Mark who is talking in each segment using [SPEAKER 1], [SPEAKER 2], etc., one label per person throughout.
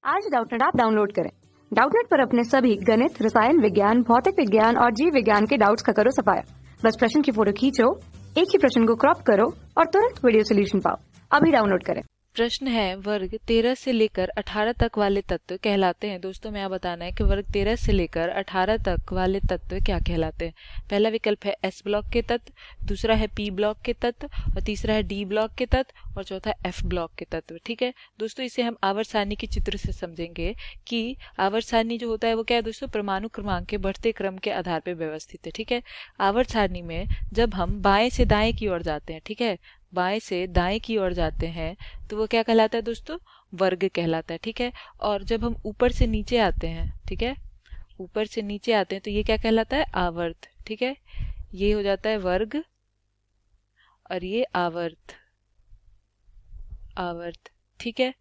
[SPEAKER 1] आज Doubtnut app download करें। Doubtnut पर अपने सभी गणित, रसायन विज्ञान, भौतिक विज्ञान और जीव विज्ञान के डाउट्स का करो सफाया। बस प्रश्न की फोटो खींचो, एक ही प्रश्न को क्रॉप करो और तुरंत वीडियो सोल्यूशन पाओ। अभी डाउनलोड करें।
[SPEAKER 2] प्रश्न है वर्ग 13 से लेकर 18 तक वाले तत्व कहलाते हैं। दोस्तों में आप बताना है कि वर्ग 13 से लेकर 18 तक वाले तत्व क्या कहलाते हैं। पहला विकल्प है एस ब्लॉक के तत्व, दूसरा है पी ब्लॉक के तत्व और तीसरा है डी ब्लॉक के तत्व और चौथा एफ ब्लॉक के तत्व। ठीक है दोस्तों, इसे हम आवर्त सारणी के चित्र से समझेंगे कि आवर्त सारणी जो होता है वो क्या है दोस्तों, परमाणु क्रमांक के बढ़ते क्रम के आधार पर व्यवस्थित है। ठीक है, आवर्त सारणी में जब हम बाएं से दाएं की ओर जाते हैं, ठीक है, बाएं से दाएं की ओर जाते हैं तो वो क्या कहलाता है दोस्तों, वर्ग कहलाता है। ठीक है, और जब हम ऊपर से नीचे आते हैं, ठीक है, ऊपर से नीचे आते हैं तो ये क्या कहलाता है, आवर्त। ठीक है, ये हो जाता है वर्ग और ये आवर्त, आवर्त। ठीक है,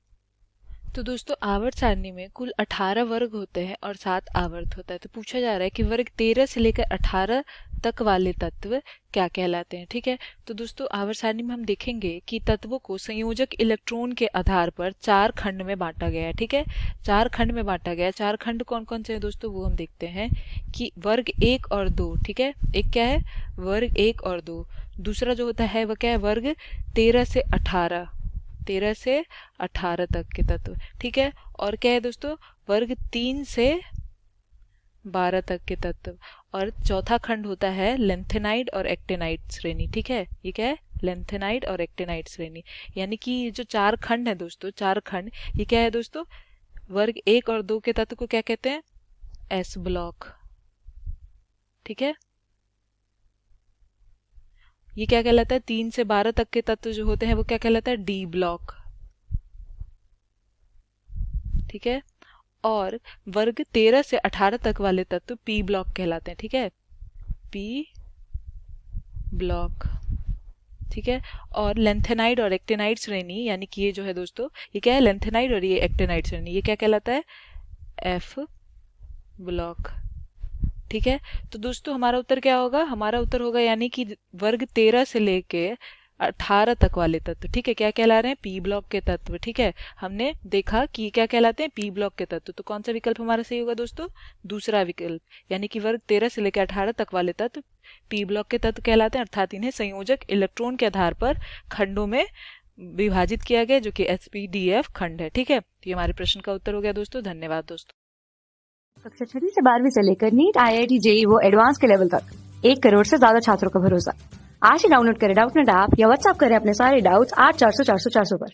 [SPEAKER 2] तो दोस्तों आवर्त सारणी में कुल 18 वर्ग होते हैं और 7 आवर्त होता है। तो पूछा जा रहा है कि वर्ग 13 से लेकर 18 तक वाले तत्व क्या कहलाते हैं। ठीक है, तो दोस्तों आवर्त सारणी में हम देखेंगे कि तत्वों को संयोजक इलेक्ट्रॉन के आधार पर 4 खंड में बांटा गया है। ठीक है, 4 खंड में बांटा गया है। 4 खंड कौन कौन से हैं दोस्तों, वो हम देखते हैं कि वर्ग 1 और 2। ठीक है, एक क्या है, वर्ग 1 और 2। दूसरा जो होता है वह क्या है, वर्ग 13 से 18, 13 से 18 तक के तत्व। ठीक है, और क्या है दोस्तों, वर्ग 3 से 12 तक के तत्व। और चौथा खंड होता है लेंथेनाइड और एक्टेनाइड श्रेणी। ठीक है, ये क्या है, लेंथेनाइड और एक्टेनाइड श्रेणी। यानी कि ये जो 4 खंड है दोस्तों, 4 खंड, ये क्या है दोस्तों, वर्ग 1 और 2 के तत्व को क्या कहते हैं, एस ब्लॉक। ठीक है, ये क्या कहलाता है, 3 से 12 तक के तत्व जो होते हैं वो क्या कहलाता है, डी ब्लॉक। ठीक है, और वर्ग 13 से 18 तक वाले तत्व पी ब्लॉक कहलाते हैं। ठीक है, पी ब्लॉक। ठीक है, और लेंथेनाइड और एक्टेनाइड श्रेणी, यानी कि ये जो है दोस्तों, ये क्या है, लेंथेनाइड और ये एक्टेनाइड श्रेणी, ये क्या कहलाता है, एफ ब्लॉक। ठीक है, तो दोस्तों हमारा उत्तर क्या होगा, हमारा उत्तर होगा यानी कि वर्ग 13 से लेके 18 तक वाले तत्व। ठीक है, क्या कहला रहे हैं, पी ब्लॉक के तत्व। ठीक है, हमने देखा कि क्या कहलाते हैं, पी ब्लॉक के तत्व। तो कौन सा विकल्प हमारा सही होगा दोस्तों, दूसरा विकल्प, यानी कि वर्ग 13 से लेकर 18 तक वाले तत्व पी ब्लॉक के तत्व कहलाते हैं, अर्थात इन्हें संयोजक इलेक्ट्रॉन के आधार पर खंडों में विभाजित किया गया, जो कि SPDF खंड है। ठीक है, तो ये हमारे प्रश्न का उत्तर हो गया दोस्तों। धन्यवाद दोस्तों।
[SPEAKER 1] कक्षा 6 से 12वीं से लेकर नीट, IIT, JEE वो एडवांस के लेवल तक 1 करोड़ से ज्यादा छात्रों का भरोसा। आज ही डाउनलोड करें डाउटनेट ऐप या व्हाट्सएप करें अपने सारे डाउट्स 8400 400 400 पर।